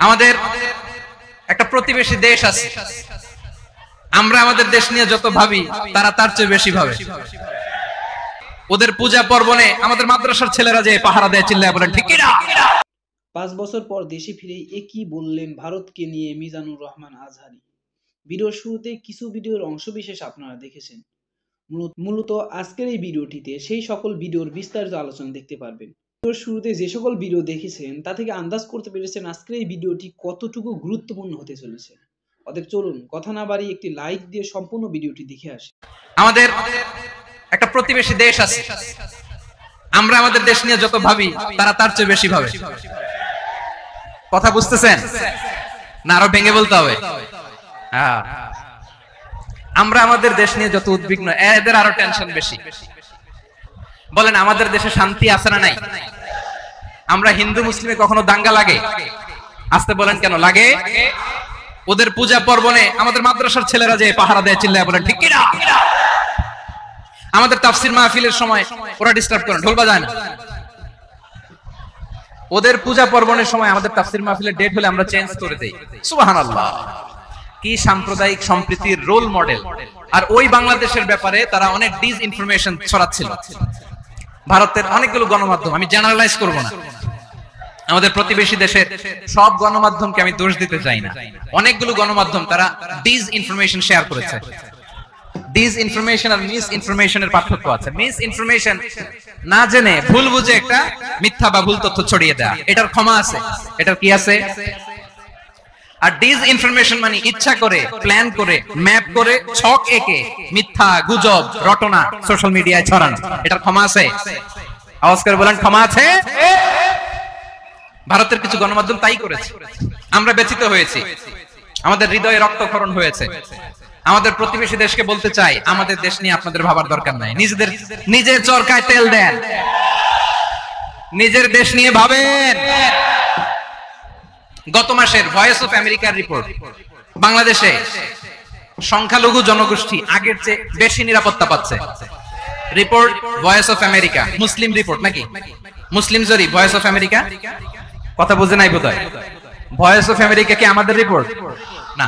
আমাদের একটা প্রতিবেশী দেশ আছে, আমরা আমাদের দেশ নিয়ে যত ভাবি তারা তার চেয়ে বেশি ভাবে। ওদের পূজা পার্বণে আমাদের মাদ্রাসার ছেলেরা যে পাহারা দেয়, চিল্লায় বলেন ঠিক কিনা? 5 বছর পর দেশে ফিরে একই বললেন ভারতকে নিয়ে মিজানুর রহমান আজহারী। ভিডিওর শুরুতে কিছু ভিডিওর অংশবিশেষ আপনারা দেখেছেন। মূলত আজকের এই ভিডিওটিতে সেই সকল ভিডিওর বিস্তারিত আলোচনা দেখতে পারবেন। ভিডিওর শুরুতে যে সকল ভিডিও দেখেছেন তা থেকে আন্দাজ করতে পেরেছেন আজকের এই ভিডিওটি কতটুকু গুরুত্বপূর্ণ হতে চলেছে। অতএব চলুন কথা না বাড়িয়ে একটি লাইক দিয়ে সম্পূর্ণ ভিডিওটি দেখে আসি। আমাদের একটা প্রতিবেশী দেশ আছে, আমরা আমাদের দেশ নিয়ে যত ভাবি তারা তার চেয়ে বেশি ভাবে। কথা বুঝতেছেন না? আরো ভেঙে বলতে হবে। আমরা আমাদের দেশ নিয়ে যত উদ্বিগ্ন, এদের আরো টেনশন বেশি। বলেন আমাদের দেশে শান্তি আছে না নাই? আমরা হিন্দু মুসলিমে কখনো দাঙ্গা লাগে? আসতে বলেন কেন লাগে? ওদের পূজা পার্বণে আমাদের মাদ্রাসার ছেলেরা যে পাহারা দেয়, চিল্লায় বলেন ঠিক কিনা? আমাদের তাফসির মাহফিলের সময় ওরা ডিস্টার্ব করে, ঢোল বাজায় না। ওদের পূজা পার্বণের সময় আমাদের তাফসির মাহফিলের ডেট হলে আমরা চেঞ্জ করে দেই। সুবহানাল্লাহ, কি সাম্প্রদায়িক সম্প্রীতির রোল মডেল। আর ওই বাংলাদেশের ব্যাপারে তারা অনেক ডিসইনফরমেশন ছড়াচ্ছিল। ভারতের অনেকগুলো গণমাধ্যম, আমি জেনারেলাইজ করব না, আমাদের প্রতিবেশী দেশের সব গণমাধ্যমকে আমি দোষ দিতে চাই না, অনেকগুলো গণমাধ্যম তারা ডিসইনফরমেশন শেয়ার করেছে। ডিসইনফরমেশন আর মিস ইনফরমেশনের পার্থক্য আছে। মিস ইনফরমেশন না জেনে ভুল বুঝে একটা মিথ্যা বা ভুল তথ্য ছড়িয়ে দেয়া, এটার ক্ষমা আছে, এটার কি আছে? আর ডিসইনফরমেশন মানে ইচ্ছা করে, প্ল্যান করে, ম্যাপ করে, ছক এঁকে মিথ্যা, গুজব, রটনা সোশ্যাল মিডিয়ায় ছড়ানো, এটার ক্ষমা আছে? আওয়াজ করে বলেন ক্ষমা আছে? ভারতের কিছু গণমাধ্যম তাই করেছে, আমরা ব্যথিত হয়েছি, আমাদের হৃদয়ে রক্তক্ষরণ হয়েছে। আমাদের প্রতিবেশী দেশকে বলতে চাই, আমাদের দেশ নিয়ে আপনাদের ভাবার দরকার নাই, নিজের চরকায় তেল দেন, নিজের দেশ নিয়ে ভাবেন। গত মাসের ভয়েস অফ আমেরিকার রিপোর্ট, বাংলাদেশে সংখ্যালঘু জনগোষ্ঠী আগের চেয়ে বেশি নিরাপত্তা পাচ্ছে। Report voice of America, Muslim report নাকি মুসলিম জরিপ? ভয়েস অফ আমেরিকা, কথা বুঝে নাই বোধহয়। ভয়েস অফ আমেরিকা কি আমাদের রিপোর্ট? না,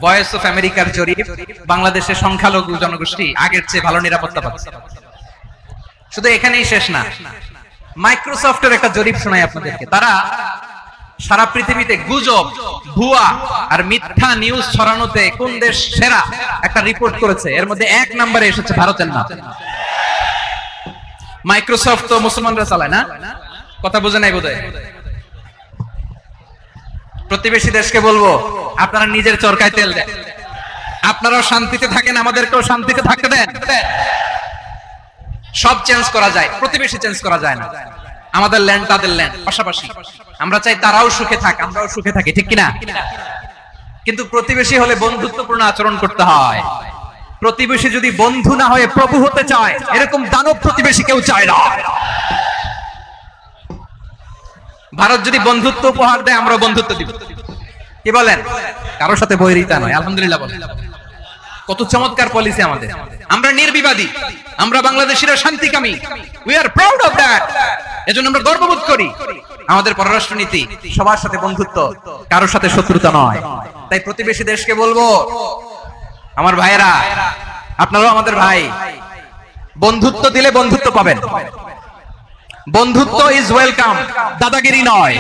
ভয়েস অফ আমেরিকার জরিপ, বাংলাদেশের সংখ্যালঘু জনগোষ্ঠী আগের চেয়ে ভালো নিরাপত্তা পাচ্ছে। শুধু এখানেই শেষ না, মাইক্রোসফটের একটা জরিপ শোনাই আপনাদেরকে। তারা সারা পৃথিবীতে গুজব, ভুয়া আর মিথ্যা নিউজ ছড়ানোতে কোন দেশ সেরা একটা রিপোর্ট করেছে, এর মধ্যে 1 নম্বরে এসেছে ভারতের নাম। মাইক্রোসফট তো মুসলমানরা চালায় না, কথা বুঝে নাই বোধহয়। প্রতিবেশী দেশকে বলবো, আপনারা নিজের চরকায় তেল দেন, আপনারাও শান্তিতে থাকেন, আমাদেরকেও শান্তিতে থাকতে দেন। সব চেঞ্জ করা যায়, প্রতিবেশী চেঞ্জ করা যায় না। আমাদের ল্যান্ড তাদের ল্যান্ড, পাশাপাশি। আমরা চাই তারাও সুখে থাক, আমরাও সুখে থাকি, ঠিক কিনা? কিন্তু প্রতিবেশী হলে বন্ধুত্বপূর্ণ আচরণ করতে হয়। প্রতিবেশী যদি বন্ধু না হয়ে প্রভু হতে চায়, এরকম দানব প্রতিবেশী কেউ চায় না। ভারত যদি বন্ধুত্ব উপহার দেয়, আমরা বন্ধুত্ব দিব। কি বলেন? কারোর সাথে বৈরিতা নয়, আলহামদুলিল্লাহ বলেন। কত চমৎকার পলিসি আমাদের। আমরা নির্বিবাদী, আমরা বাংলাদেশিরা শান্তিকামী। We are proud of that. এজন্য আমরা গর্ববোধ করি। আমাদের পররাষ্ট্রনীতি সবার সাথে বন্ধুত্ব, কারোর সাথে শত্রুতা নয়। তাই প্রতিবেশী দেশকে বলবো, আমার ভাইয়েরা, আপনারাও আমাদের ভাই, বন্ধুত্ব দিলে বন্ধুত্ব পাবেন। বন্ধুত্ব ইজ ওয়েলকাম, দাদাগিরি নয়।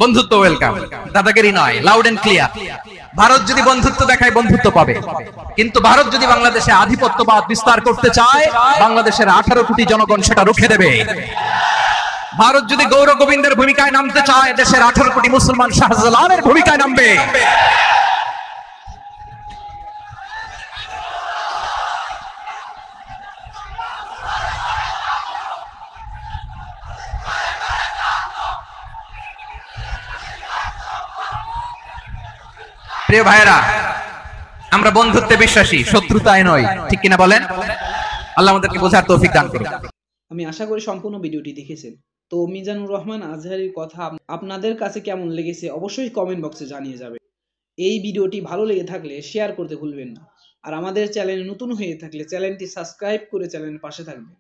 বন্ধুত্ব ওয়েলকাম, দাদাগিরি নয়, লাউড এন্ড ক্লিয়ার। ভারত যদি বন্ধুত্ব দেখায়, বন্ধুত্ব পাবে। কিন্তু ভারত যদি বাংলাদেশে আধিপত্যবাদ বিস্তার করতে চায়, বাংলাদেশের 18 কোটি জনগণ সেটা রুখে দেবে। ভারত যদি গৌর গোবিন্দের ভূমিকায় নামতে চায়, দেশের 18 কোটি মুসলমান শাহজালালের ভূমিকায় নামবে। প্রিয় ভাইরা, আমরা বন্ধুত্বে বিশ্বাসী, শত্রুতায় নয়, ঠিক কিনা বলেন? আল্লাহ আমাদেরকে বোঝার তৌফিক দান করুন। আমি আশা করি সম্পূর্ণ ভিডিওটি দেখেছেন। তো মিজানুর রহমান আজহারীর কথা আপনাদের কাছে কেমন লেগেছে অবশ্যই কমেন্ট বক্সে জানিয়ে যাবেন। এই ভিডিওটি ভালো লেগে থাকলে শেয়ার করতে ভুলবেন না। আর আমাদের চ্যানেলে নতুন হয়ে থাকলে চ্যানেলটি সাবস্ক্রাইব করে চ্যানেলের পাশে থাকবেন।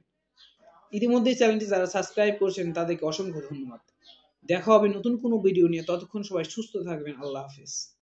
ইতিমধ্যে চ্যানেলটি যারা সাবস্ক্রাইব করেছেন তাদেরকে অসংখ্য ধন্যবাদ। দেখা হবে নতুন কোনো ভিডিও নিয়ে, ততক্ষণ সবাই সুস্থ থাকবেন। আল্লাহ হাফেজ।